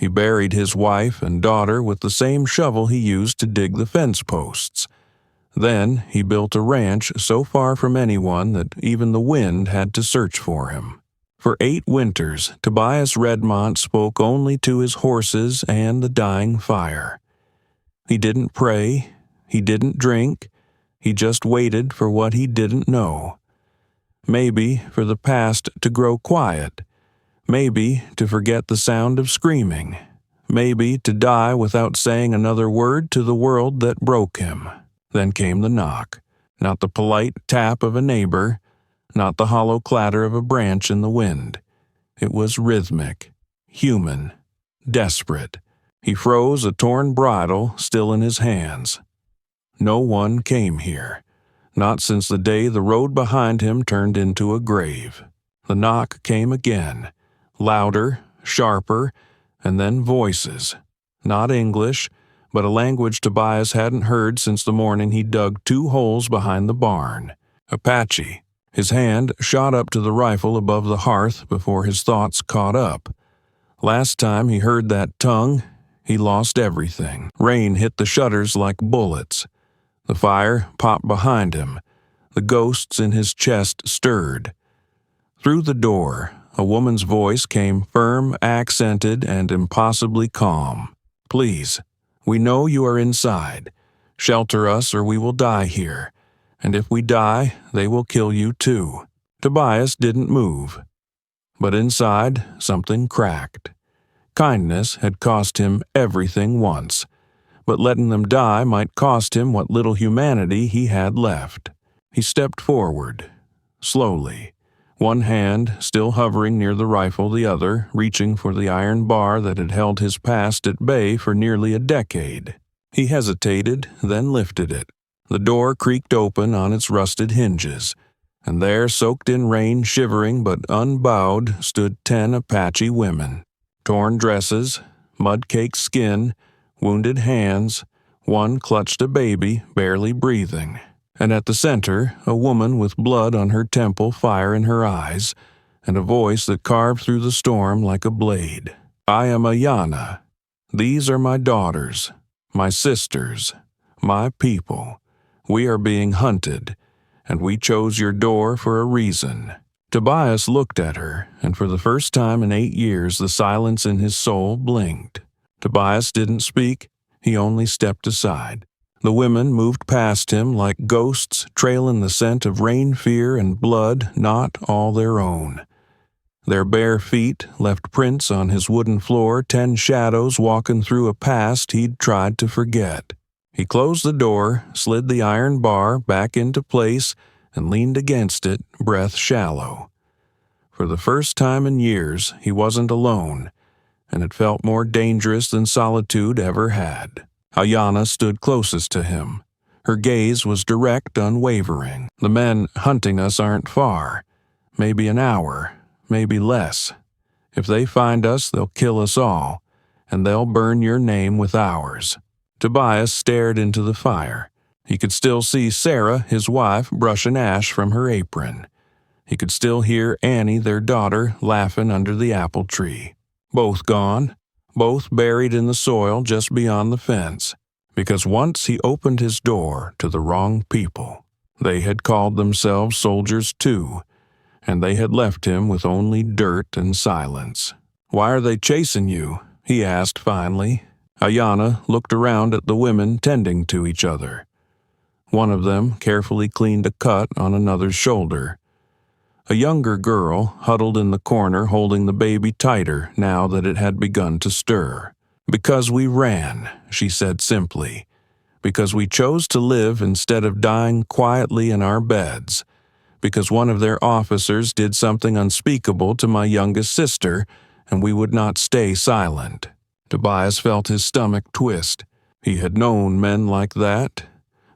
He buried his wife and daughter with the same shovel he used to dig the fence posts. Then he built a ranch so far from anyone that even the wind had to search for him. For 8 winters, Tobias Redmont spoke only to his horses and the dying fire. He didn't pray, he didn't drink, he just waited for what he didn't know. Maybe for the past to grow quiet, maybe to forget the sound of screaming, maybe to die without saying another word to the world that broke him. Then came the knock, not the polite tap of a neighbor, not the hollow clatter of a branch in the wind. It was rhythmic, human, desperate. He froze, a torn bridle still in his hands. No one came here, not since the day the road behind him turned into a grave. The knock came again, louder, sharper, and then voices. Not English, but a language Tobias hadn't heard since the morning he dug 2 holes behind the barn. Apache. His hand shot up to the rifle above the hearth before his thoughts caught up. Last time he heard that tongue, he lost everything. Rain hit the shutters like bullets. The fire popped behind him. The ghosts in his chest stirred. Through the door, a woman's voice came firm, accented, and impossibly calm. "Please, we know you are inside. Shelter us or we will die here. And if we die, they will kill you too." Tobias didn't move. But inside, something cracked. Kindness had cost him everything once, but letting them die might cost him what little humanity he had left. He stepped forward, slowly, one hand still hovering near the rifle, the other reaching for the iron bar that had held his past at bay for nearly a decade. He hesitated, then lifted it. The door creaked open on its rusted hinges, and there, soaked in rain, shivering but unbowed, stood 10 Apache women. Torn dresses, mud-caked skin, wounded hands, one clutched a baby, barely breathing. And at the center, a woman with blood on her temple, fire in her eyes, and a voice that carved through the storm like a blade. "I am Ayanna. These are my daughters, my sisters, my people. We are being hunted, and we chose your door for a reason." Tobias looked at her, and for the first time in 8 years the silence in his soul blinked. Tobias didn't speak, he only stepped aside. The women moved past him like ghosts trailing the scent of rain, fear, and blood not all their own. Their bare feet left prints on his wooden floor, 10 shadows walking through a past he'd tried to forget. He closed the door, slid the iron bar back into place, and leaned against it, breath shallow. For the first time in years, he wasn't alone, and it felt more dangerous than solitude ever had. Ayanna stood closest to him. Her gaze was direct, unwavering. "The men hunting us aren't far. Maybe an hour, maybe less. If they find us, they'll kill us all, and they'll burn your name with ours." Tobias stared into the fire. He could still see Sarah, his wife, brushing ash from her apron. He could still hear Annie, their daughter, laughing under the apple tree. Both gone, both buried in the soil just beyond the fence, because once he opened his door to the wrong people. They had called themselves soldiers too, and they had left him with only dirt and silence. "Why are they chasing you?" he asked finally. Ayanna looked around at the women tending to each other. One of them carefully cleaned a cut on another's shoulder. A younger girl huddled in the corner holding the baby tighter now that it had begun to stir. "Because we ran," she said simply. "Because we chose to live instead of dying quietly in our beds. Because one of their officers did something unspeakable to my youngest sister, and we would not stay silent." Tobias felt his stomach twist. He had known men like that.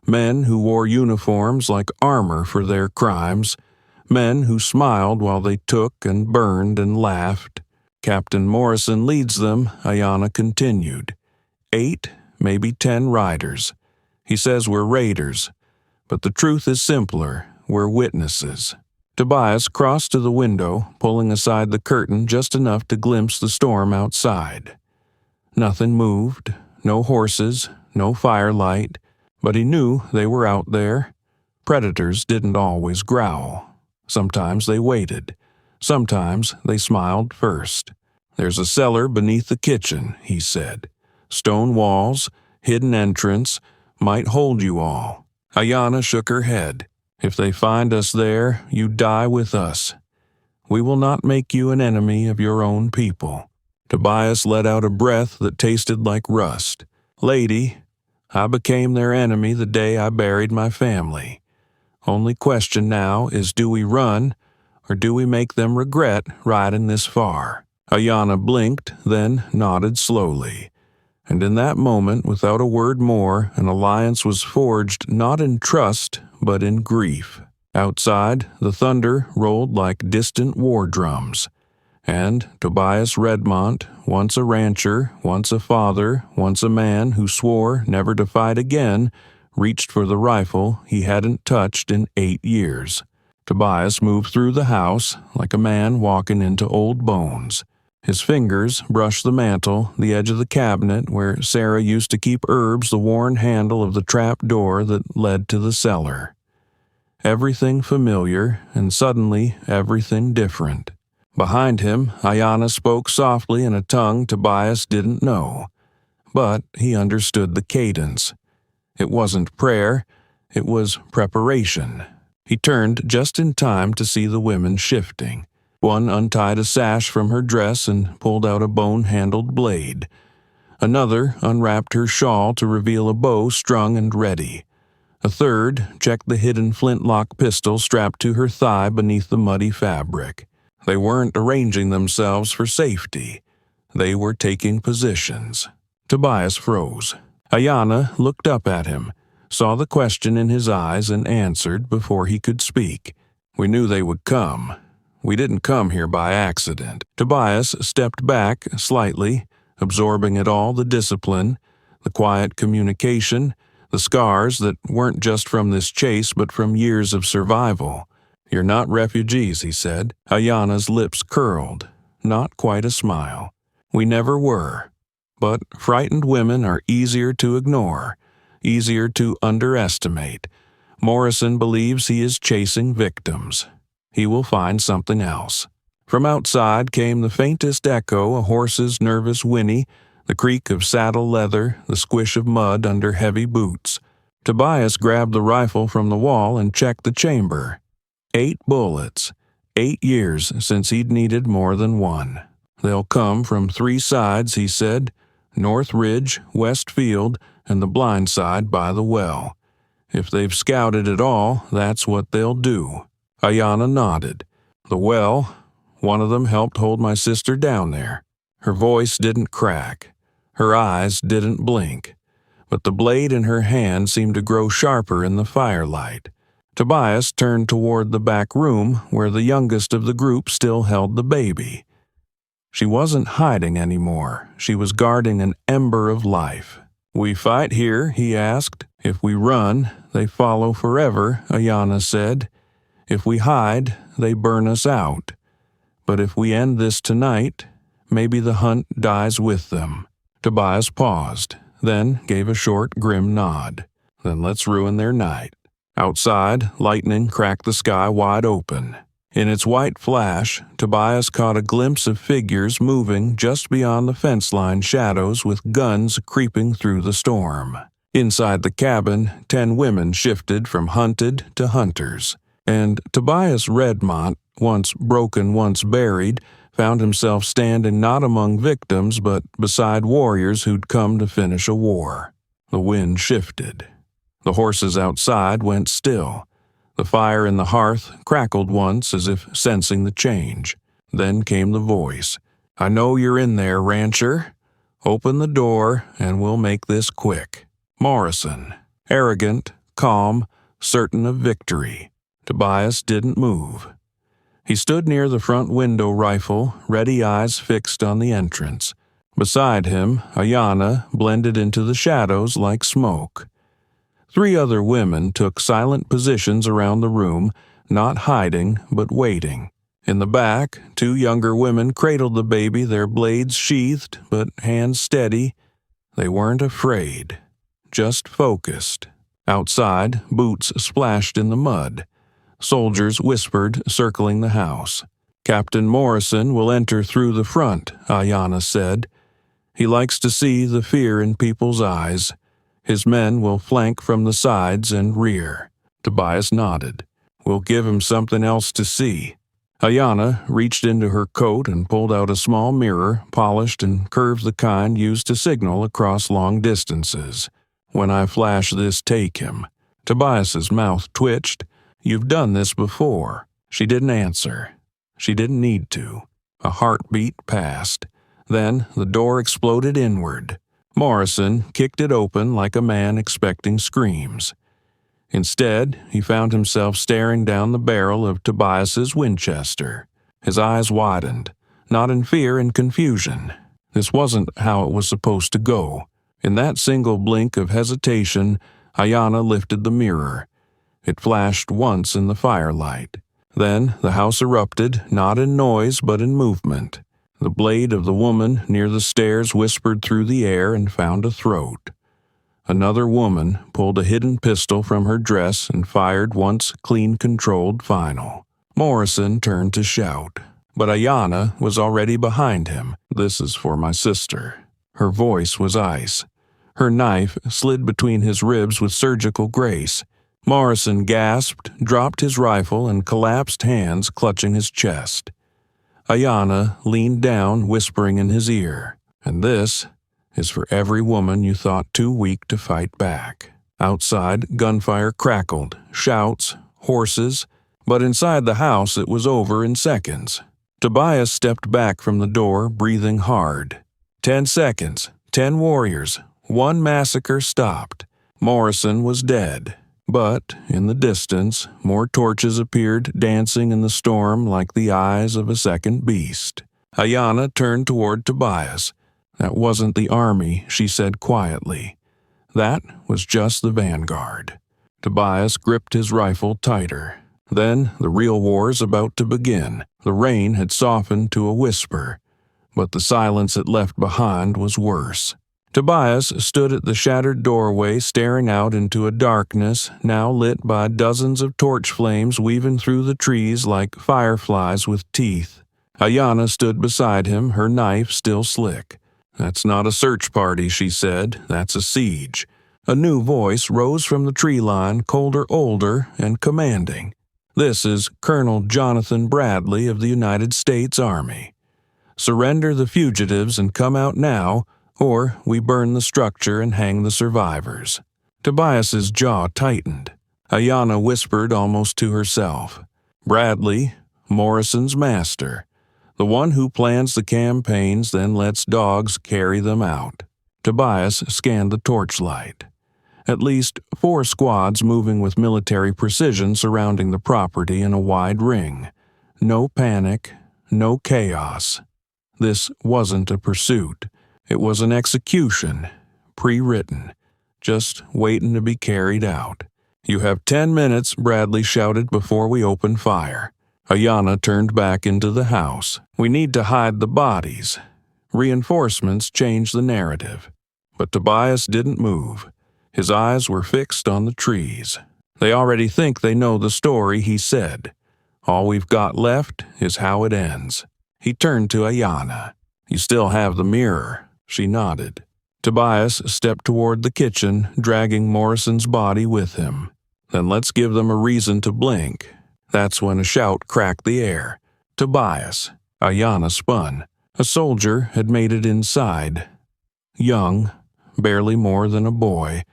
Men who wore uniforms like armor for their crimes. Men who smiled while they took and burned and laughed. "Captain Morrison leads them," Ayanna continued. 8, maybe 10 riders. He says we're raiders, but the truth is simpler. We're witnesses. Tobias crossed to the window, pulling aside the curtain just enough to glimpse the storm outside. Nothing moved, no horses, no firelight, but he knew they were out there. Predators didn't always growl. Sometimes they waited. Sometimes they smiled first. "There's a cellar beneath the kitchen," he said. "Stone walls, hidden entrance, might hold you all." Ayanna shook her head. "If they find us there, you die with us. We will not make you an enemy of your own people." Tobias let out a breath that tasted like rust. "Lady, I became their enemy the day I buried my family. Only question now is, do we run, or do we make them regret riding this far?" Ayanna blinked, then nodded slowly. And in that moment, without a word more, an alliance was forged not in trust, but in grief. Outside, the thunder rolled like distant war drums. And Tobias Redmont, once a rancher, once a father, once a man who swore never to fight again, reached for the rifle he hadn't touched in 8 years. Tobias moved through the house like a man walking into old bones. His fingers brushed the mantel, the edge of the cabinet where Sarah used to keep herbs, the worn handle of the trap door that led to the cellar. Everything familiar, and suddenly everything different. Behind him, Ayanna spoke softly in a tongue Tobias didn't know, but he understood the cadence. It wasn't prayer, it was preparation. He turned just in time to see the women shifting. One untied a sash from her dress and pulled out a bone-handled blade. Another unwrapped her shawl to reveal a bow strung and ready. A third checked the hidden flintlock pistol strapped to her thigh beneath the muddy fabric. They weren't arranging themselves for safety. They were taking positions. Tobias froze. Ayanna looked up at him, saw the question in his eyes, and answered before he could speak. "We knew they would come. We didn't come here by accident." Tobias stepped back slightly, absorbing it all, the discipline, the quiet communication, the scars that weren't just from this chase but from years of survival. "You're not refugees," he said. Ayanna's lips curled, not quite a smile. "We never were. But frightened women are easier to ignore, easier to underestimate. Morrison believes he is chasing victims. He will find something else." From outside came the faintest echo, a horse's nervous whinny, the creak of saddle leather, the squish of mud under heavy boots. Tobias grabbed the rifle from the wall and checked the chamber. 8 bullets. 8 years since he'd needed more than one. "They'll come from 3 sides," he said. "North Ridge, West Field, and the blind side by the well. If they've scouted at all, that's what they'll do." Ayanna nodded. "The well, one of them helped hold my sister down there." Her voice didn't crack. Her eyes didn't blink. But the blade in her hand seemed to grow sharper in the firelight. Tobias turned toward the back room where the youngest of the group still held the baby. She wasn't hiding anymore. She was guarding an ember of life. "We fight here?" he asked. "If we run, they follow forever," Ayanna said. "If we hide, they burn us out. But if we end this tonight, maybe the hunt dies with them." Tobias paused, then gave a short, grim nod. "Then let's ruin their night." Outside, lightning cracked the sky wide open. In its white flash, Tobias caught a glimpse of figures moving just beyond the fence-line shadows with guns creeping through the storm. Inside the cabin, 10 women shifted from hunted to hunters. And Tobias Redmont, once broken, once buried, found himself standing not among victims but beside warriors who'd come to finish a war. The wind shifted. The horses outside went still. The fire in the hearth crackled once as if sensing the change. Then came the voice. "I know you're in there, rancher. Open the door and we'll make this quick." Morrison, arrogant, calm, certain of victory. Tobias didn't move. He stood near the front window rifle, ready eyes fixed on the entrance. Beside him, Ayanna blended into the shadows like smoke. 3 other women took silent positions around the room, not hiding but waiting. In the back, 2 younger women cradled the baby, their blades sheathed but hands steady. They weren't afraid, just focused. Outside, boots splashed in the mud. Soldiers whispered, circling the house. "Captain Morrison will enter through the front," Ayanna said. "He likes to see the fear in people's eyes. His men will flank from the sides and rear." Tobias nodded. "We'll give him something else to see." Ayanna reached into her coat and pulled out a small mirror, polished and curved, the kind used to signal across long distances. "When I flash this, take him." Tobias's mouth twitched. "You've done this before." She didn't answer. She didn't need to. A heartbeat passed. Then the door exploded inward. Morrison kicked it open like a man expecting screams. Instead, he found himself staring down the barrel of Tobias's Winchester. His eyes widened, not in fear and confusion. This wasn't how it was supposed to go. In that single blink of hesitation, Ayanna lifted the mirror. It flashed once in the firelight. Then the house erupted, not in noise but in movement. The blade of the woman near the stairs whispered through the air and found a throat. Another woman pulled a hidden pistol from her dress and fired once clean-controlled final. Morrison turned to shout, but Ayanna was already behind him. "This is for my sister." Her voice was ice. Her knife slid between his ribs with surgical grace. Morrison gasped, dropped his rifle, and collapsed, hands clutching his chest. Ayanna leaned down, whispering in his ear, "And this is for every woman you thought too weak to fight back." Outside, gunfire crackled, shouts, horses, but inside the house it was over in seconds. Tobias stepped back from the door, breathing hard. 10 seconds, 10 warriors, 1 massacre stopped. Morrison was dead. But, in the distance, more torches appeared, dancing in the storm like the eyes of a second beast. Ayanna turned toward Tobias. "That wasn't the army," she said quietly. "That was just the vanguard." Tobias gripped his rifle tighter. Then the real war's about to begin. The rain had softened to a whisper, but the silence it left behind was worse. Tobias stood at the shattered doorway, staring out into a darkness now lit by dozens of torch flames weaving through the trees like fireflies with teeth. Ayanna stood beside him, her knife still slick. "That's not a search party," she said. "That's a siege." A new voice rose from the tree line, colder, older, and commanding. "This is Colonel Jonathan Bradley of the United States Army. Surrender the fugitives and come out now, or we burn the structure and hang the survivors." Tobias's jaw tightened. Ayanna whispered almost to herself, "Bradley, Morrison's master. The one who plans the campaigns, then lets dogs carry them out." Tobias scanned the torchlight. At least 4 squads moving with military precision surrounding the property in a wide ring. No panic, no chaos. This wasn't a pursuit. It was an execution, pre-written, just waiting to be carried out. "You have 10 minutes, Bradley shouted, "before we open fire." Ayanna turned back into the house. "We need to hide the bodies." Reinforcements changed the narrative. But Tobias didn't move. His eyes were fixed on the trees. "They already think they know the story," he said. "All we've got left is how it ends." He turned to Ayanna. "You still have the mirror." She nodded. Tobias stepped toward the kitchen, dragging Morrison's body with him. "Then let's give them a reason to blink." That's when a shout cracked the air. "Tobias!" Ayanna spun. A soldier had made it inside. Young, barely more than a boy.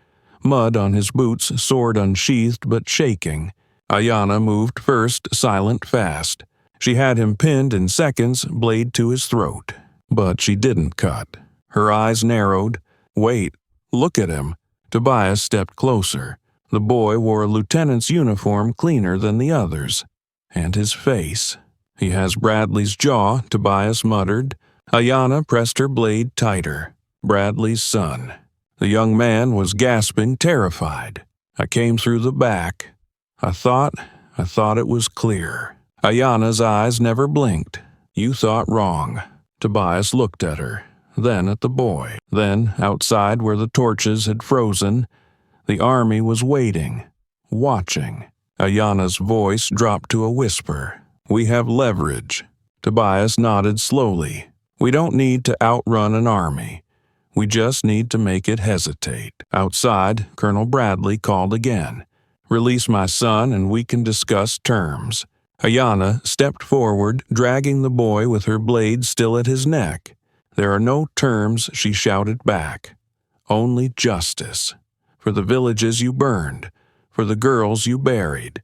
Mud on his boots, sword unsheathed but shaking. Ayanna moved first, silent, fast. She had him pinned in seconds, blade to his throat. But she didn't cut. Her eyes narrowed. "Wait, look at him." Tobias stepped closer. The boy wore a lieutenant's uniform, cleaner than the others. And his face. "He has Bradley's jaw," Tobias muttered. Ayanna pressed her blade tighter. "Bradley's son." The young man was gasping, terrified. "I came through the back. I thought it was clear." Ayana's eyes never blinked. "You thought wrong." Tobias looked at her, then at the boy, then outside where the torches had frozen. The army was waiting, watching. Ayana's voice dropped to a whisper. "We have leverage." Tobias nodded slowly. "We don't need to outrun an army. We just need to make it hesitate." Outside, Colonel Bradley called again. "Release my son and we can discuss terms." Ayana stepped forward, dragging the boy with her blade still at his neck. "There are no terms," she shouted back. "Only justice. For the villages you burned, for the girls you buried,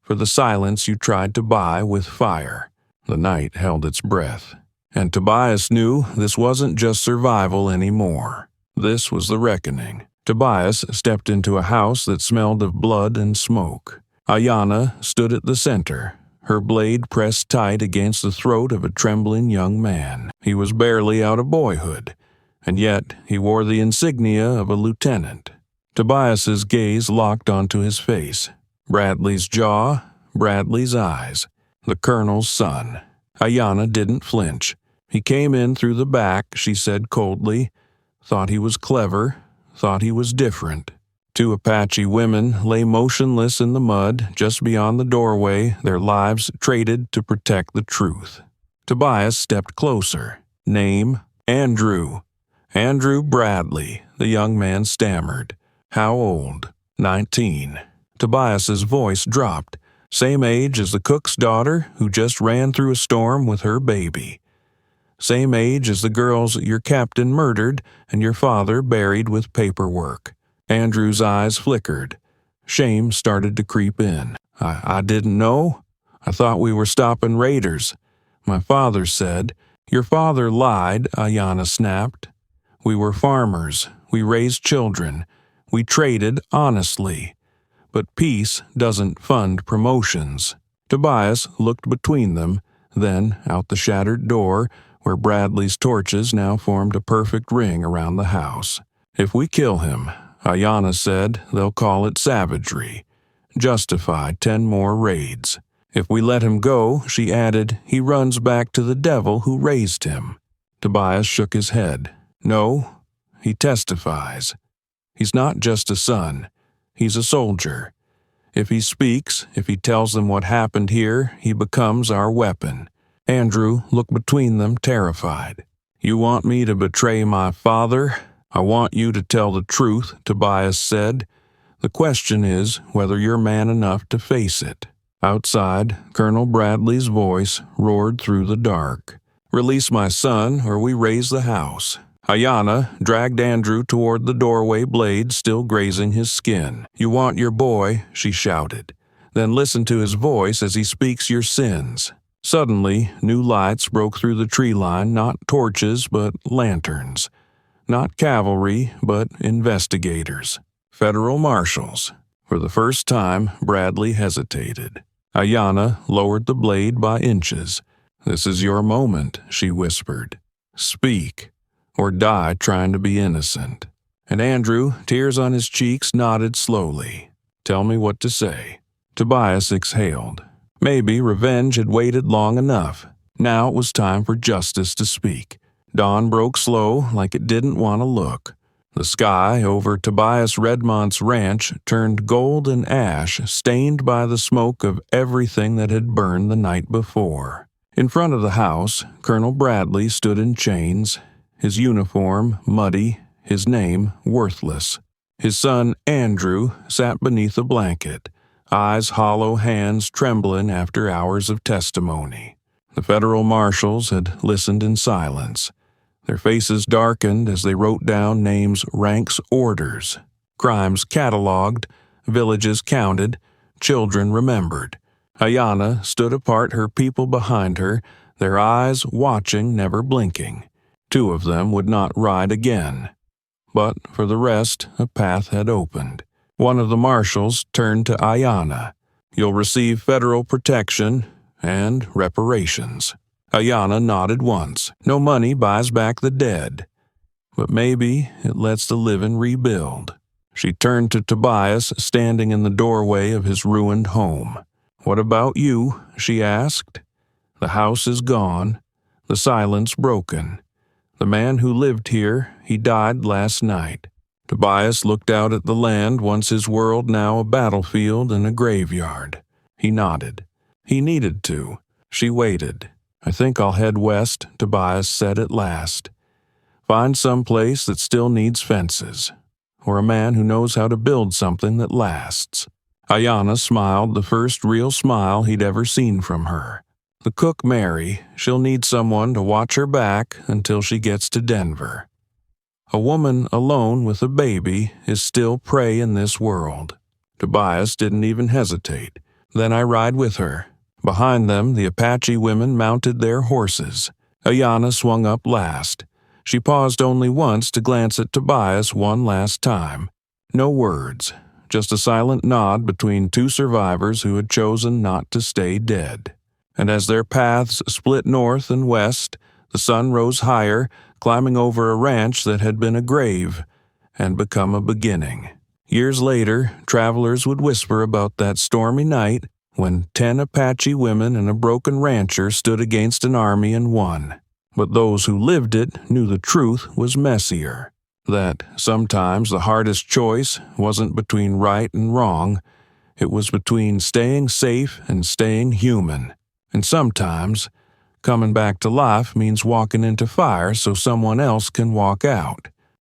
for the silence you tried to buy with fire." The night held its breath, and Tobias knew this wasn't just survival anymore. This was the reckoning. Tobias stepped into a house that smelled of blood and smoke. Ayana stood at the center, her blade pressed tight against the throat of a trembling young man. He was barely out of boyhood, and yet he wore the insignia of a lieutenant. Tobias's gaze locked onto his face. Bradley's jaw, Bradley's eyes. The colonel's son. Ayana didn't flinch. "He came in through the back," she said coldly. "Thought he was clever, thought he was different." Two Apache women lay motionless in the mud just beyond the doorway, their lives traded to protect the truth. Tobias stepped closer. "Name?" "Andrew." "Andrew Bradley," the young man stammered. "How old?" 19. Tobias's voice dropped. "Same age as the cook's daughter who just ran through a storm with her baby. Same age as the girls your captain murdered and your father buried with paperwork." Andrew's eyes flickered. Shame started to creep in. I didn't know. I thought we were stopping raiders. My father said." "Your father lied," Ayana snapped. "We were farmers. We raised children. We traded honestly. But peace doesn't fund promotions." Tobias looked between them, then out the shattered door, where Bradley's torches now formed a perfect ring around the house. "If we kill him," Ayana said, "they'll call it savagery. Justify 10 more raids. If we let him go," she added, "he runs back to the devil who raised him." Tobias shook his head. "No, he testifies. He's not just a son. He's a soldier. If he speaks, if he tells them what happened here, he becomes our weapon." Andrew looked between them, terrified. "You want me to betray my father?" "I want you to tell the truth," Tobias said. "The question is whether you're man enough to face it." Outside, Colonel Bradley's voice roared through the dark. "Release my son, or we raise the house." Ayana dragged Andrew toward the doorway, blade still grazing his skin. "You want your boy," she shouted. "Then listen to his voice as he speaks your sins." Suddenly, new lights broke through the tree line, not torches, but lanterns. Not cavalry, but investigators. Federal marshals. For the first time, Bradley hesitated. Ayana lowered the blade by inches. "This is your moment," she whispered. "Speak, or die trying to be innocent." And Andrew, tears on his cheeks, nodded slowly. "Tell me what to say." Tobias exhaled. Maybe revenge had waited long enough. Now it was time for justice to speak. Dawn broke slow, like it didn't want to look. The sky over Tobias Redmont's ranch turned gold and ash, stained by the smoke of everything that had burned the night before. In front of the house, Colonel Bradley stood in chains, his uniform muddy, his name worthless. His son, Andrew, sat beneath a blanket, eyes hollow, hands trembling after hours of testimony. The federal marshals had listened in silence. Their faces darkened as they wrote down names, ranks, orders. Crimes cataloged, villages counted, children remembered. Ayana stood apart, her people behind her, their eyes watching, never blinking. 2 of them would not ride again. But for the rest, a path had opened. One of the marshals turned to Ayana. "You'll receive federal protection and reparations." Ayana nodded once. No money buys back the dead, but maybe it lets the living rebuild. She turned to Tobias, standing in the doorway of his ruined home. "What about you?" she asked. "The house is gone, the silence broken. The man who lived here, he died last night." Tobias looked out at the land, once his world, now a battlefield and a graveyard. He nodded. He needed to. She waited. "I think I'll head west," Tobias said at last. "Find some place that still needs fences, or a man who knows how to build something that lasts." Ayanna smiled, the first real smile he'd ever seen from her. "The cook, Mary, she'll need someone to watch her back until she gets to Denver. A woman alone with a baby is still prey in this world." Tobias didn't even hesitate. "Then I ride with her." Behind them, the Apache women mounted their horses. Ayanna swung up last. She paused only once to glance at Tobias one last time. No words, just a silent nod between two survivors who had chosen not to stay dead. And as their paths split north and west, the sun rose higher, climbing over a ranch that had been a grave and become a beginning. Years later, travelers would whisper about that stormy night when 10 Apache women and a broken rancher stood against an army and won. But those who lived it knew the truth was messier, that sometimes the hardest choice wasn't between right and wrong, it was between staying safe and staying human. And sometimes, coming back to life means walking into fire so someone else can walk out.